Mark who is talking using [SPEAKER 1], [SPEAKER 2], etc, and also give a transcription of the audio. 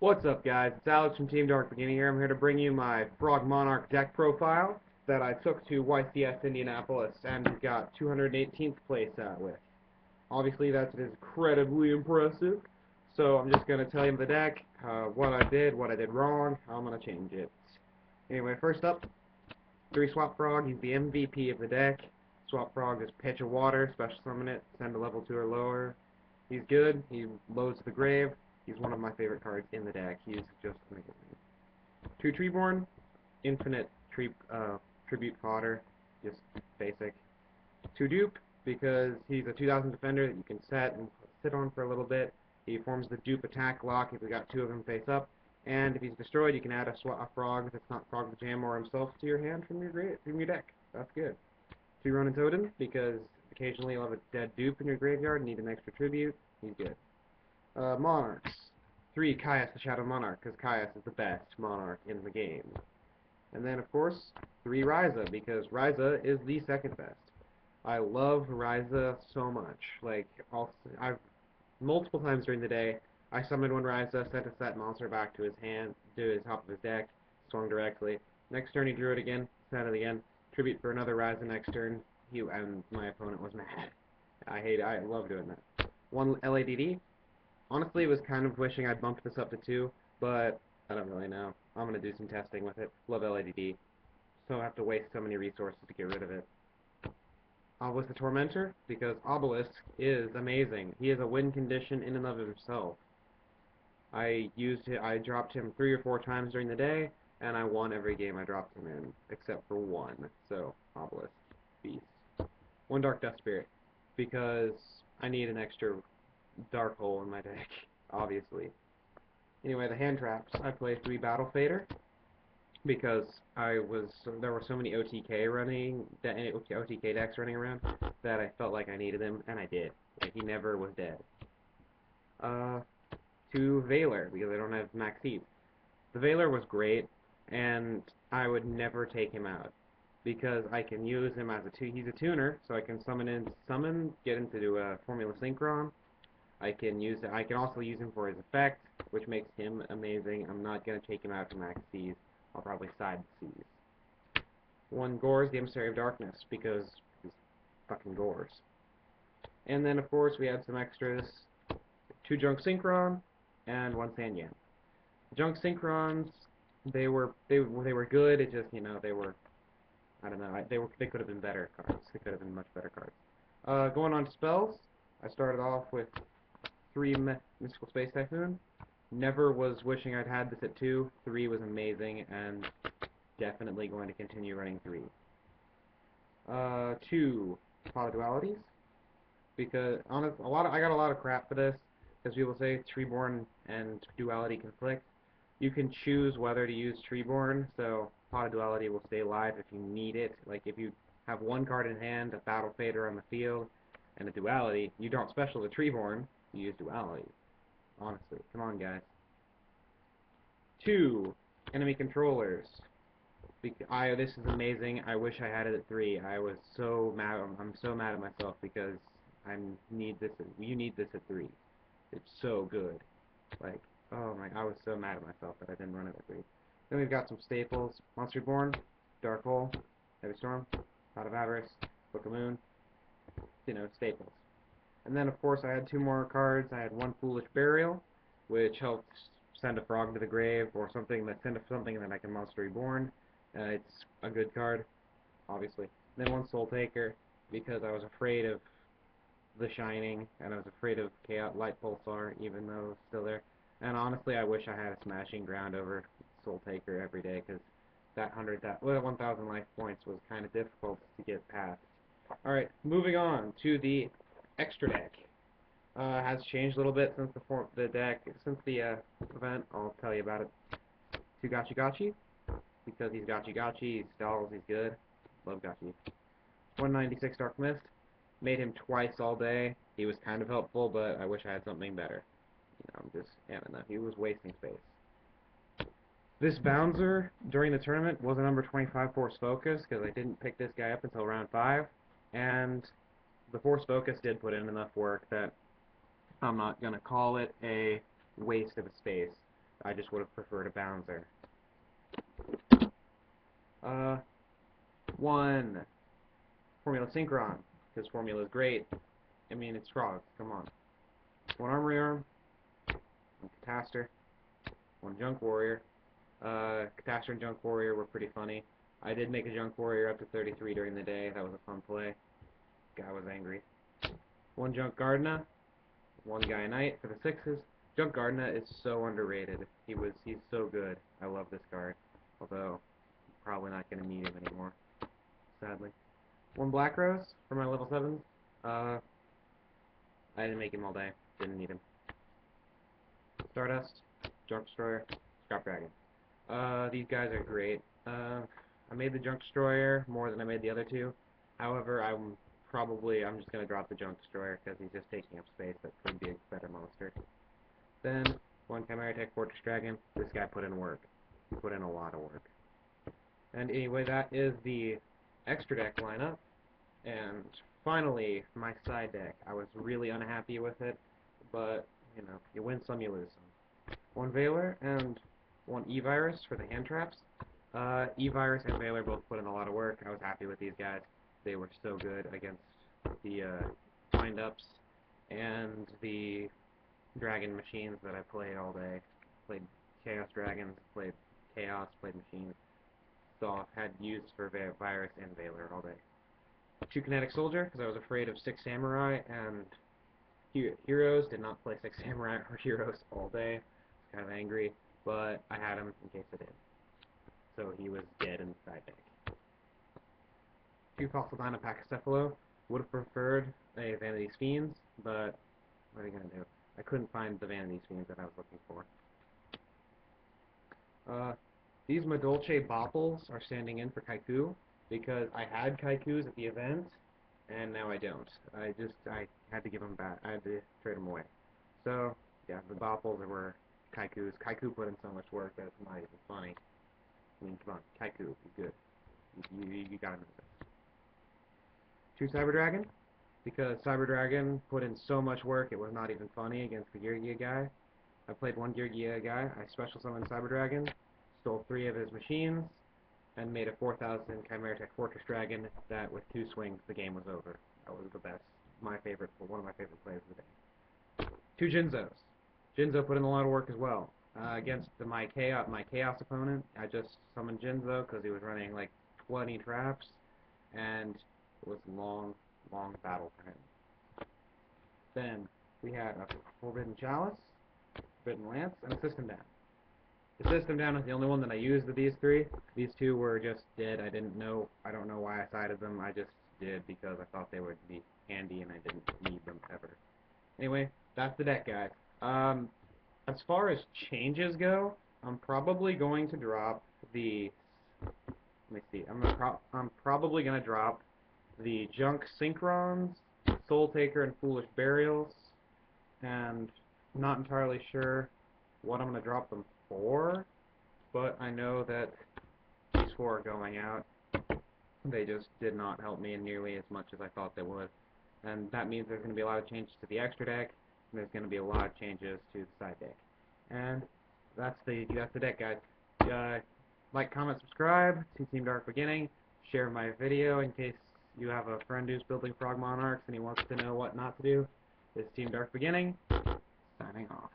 [SPEAKER 1] What's up, guys? It's Alex from Team Dark Beginning here. I'm here to bring you my Frog Monarch deck profile that I took to YCS Indianapolis and got 218th place with. Obviously, that's incredibly impressive. So I'm just going to tell you the deck, what I did wrong, how I'm going to change it. Anyway, first up, 3 Swap Frog. He's the MVP of the deck. Swap Frog is pitch a water, special summon it, send a level 2 or lower. He's good. He loads the grave. He's one of my favorite cards in the deck. He's just amazing. 2 Treeborn, infinite tribute fodder, just basic. 2 Dupe, because he's a 2000 defender that you can set and sit on for a little bit. He forms the Dupe attack lock if we got 2 of them face up. And if he's destroyed, you can add a frog that's not Frog the Jam or himself to your hand from your deck. That's good. 2 Ronin Totem, because occasionally you'll have a dead dupe in your graveyard and need an extra tribute. He's good. Monarchs. 3 Caius the Shadow Monarch, because Caius is the best Monarch in the game. And then, of course, 3 Ryza, because Ryza is the second best. I love Ryza so much. Like, I've multiple times during the day, I summoned one Ryza, sent a set monster back to his hand, to his top of his deck, swung directly. Next turn he drew it again, sent it again, tribute for another Ryza next turn, and my opponent was mad. I love doing that. 1 LADD. Honestly, was kind of wishing I'd bumped this up to 2, but I don't really know. I'm going to do some testing with it. Love LADD. So I have to waste so many resources to get rid of it. Obelisk the Tormentor, because Obelisk is amazing. He is a win condition in and of himself. I dropped him 3 or 4 times during the day, and I won every game I dropped him in, except for 1. So, Obelisk. Beast. 1 Dark Death Spirit, because I need an extra dark hole in my deck, obviously. Anyway, the hand traps. I played 3 Battle Fader because there were so many OTK decks running around that I felt like I needed him, and I did. Like, he never was dead. 2 Veiler, because I don't have max heat. The Veiler was great, and I would never take him out because I can use him as he's a tuner, so I can get him to do a Formula Synchron. I can also use him for his effect, which makes him amazing. I'm not gonna take him out to max C's. I'll probably side the C's. 1 Gores, the Emissary of Darkness, because he's fucking Gores. And then of course we had some extras: 2 Junk Synchron and 1 Sanyan. Junk Synchrons, they were good. It just, they were, I don't know, they could have been better cards. They could have been much better cards. Going on to spells, I started off with 3 Mystical Space Typhoon. Never was wishing I'd had this at 2. 3 was amazing, and definitely going to continue running 3. 2 Poly Dualities, because I got a lot of crap for this, because people say Treeborn and Duality conflict. You can choose whether to use Treeborn, so Pot of Duality will stay alive if you need it. Like, if you have 1 card in hand, a Battle Fader on the field, and a Duality, you don't special the Treeborn, you use Duality. Honestly, come on, guys. 2 Enemy Controllers. This is amazing. I wish I had it at 3. I was so mad. I'm so mad at myself because you need this at 3. It's so good. Like, oh my, I was so mad at myself that I didn't run it at 3. Then we've got some staples: Monster Reborn, Dark Hole, Heavy Storm, Out of Avarice, Book of Moon, staples. And then of course I had 2 more cards. I had 1 Foolish Burial, which helps send a frog to the grave, or something that I can Monster Reborn. It's a good card, obviously. And then 1 Soul Taker, because I was afraid of The Shining, and I was afraid of Chaos Light Pulsar, even though it's still there. And honestly, I wish I had a Smashing Ground over Soul Taker every day, because that 1,000 life points was kind of difficult to get past. Alright, moving on to the extra deck. Has changed a little bit since the event. I'll tell you about it. 2 Gachi Gachi, because he's Gachi Gachi, he stalls, he's good. Love Gachi. 196 Dark Mist. Made him twice all day. He was kind of helpful, but I wish I had something better. I don't know, he was wasting space. This Bouncer, during the tournament, was a number 25 Force Focus, because I didn't pick this guy up until round 5, and the Force Focus did put in enough work that I'm not going to call it a waste of a space. I just would have preferred a Bouncer. 1 Formula Synchron, because Formula is great. I mean, it's frogs, come on. 1 Armory Arm, 1 Catastor, 1 Junk Warrior. Catastor and Junk Warrior were pretty funny. I did make a Junk Warrior up to 33 during the day. That was a fun play. Guy was angry. 1 Junk Gardena, 1 Guy Knight for the 6s. Junk Gardena is so underrated. He's so good. I love this card. Although, I'm probably not going to need him anymore, sadly. 1 Black Rose for my level 7s. I didn't make him all day. Didn't need him. Stardust, Junk Destroyer, Scrap Dragon. These guys are great. I made the Junk Destroyer more than I made the other 2. However, I'm just going to drop the Junk Destroyer because he's just taking up space. That could be a better monster. Then, 1 Chimera Tech Fortress Dragon. This guy put in work. He put in a lot of work. And anyway, that is the extra deck lineup. And finally, my side deck. I was really unhappy with it, but, you know, you win some, you lose some. 1 Veiler and 1 E-Virus for the hand traps. E-Virus and Veiler both put in a lot of work. I was happy with these guys. They were so good against the wind-ups and the dragon machines that I played all day. Played Chaos Dragons, played Chaos, played Machines. So had used for Virus and Veiler all day. 2 Kinetic Soldier, because I was afraid of 6 Samurai, and Heroes. Did not play 6 Samurai or Heroes all day. I was kind of angry, but I had him in case I did. So he was dead in the side deck. 2 Fossil Dino Pachycephalo. Would have preferred a Vanity's Fiends, but what are you going to do? I couldn't find the Vanity's Fiends that I was looking for. These Madolche Bopples are standing in for Kaiku, because I had Kaikus at the event, and now I don't. I had to give them back. I had to trade them away. So, yeah, the Bopples were Kaikus. Kaiku put in so much work that it's not even funny. I mean, come on, Kaiku, he's good. You gotta know this. 2 Cyber Dragon, because Cyber Dragon put in so much work it was not even funny against the Gear Gia guy. I played 1 Gear Gia guy, I special summoned Cyber Dragon, stole 3 of his machines, and made a 4,000 Chimera Tech Fortress Dragon that with 2 swings the game was over. That was the best. One of my favorite plays of the day. 2 Jinzos. Jinzo put in a lot of work as well. Against my chaos opponent, I just summoned Jinzo because he was running like 20 traps, and it was a long battle for him. Then we had a Forbidden Chalice, Forbidden Lance, and a System Down. The System Down was the only one that I used of these 3. These 2 were just dead. I don't know why I sided them. I just did because I thought they would be handy and I didn't need them ever. Anyway, that's the deck, guys. As far as changes go, I'm probably going to drop the... Let me see. I'm probably going to drop the Junk Synchrons, Soul Taker, and Foolish Burials, and I'm not entirely sure what I'm going to drop them for, but I know that these 4 are going out. They just did not help me nearly as much as I thought they would, and that means there's going to be a lot of changes to the extra deck, and there's going to be a lot of changes to the side deck. And that's the deck, guys. Like, comment, subscribe to Team Dark Beginning. Share my video in case you have a friend who's building Frog Monarchs and he wants to know what not to do. This is Team Dark Beginning, signing off.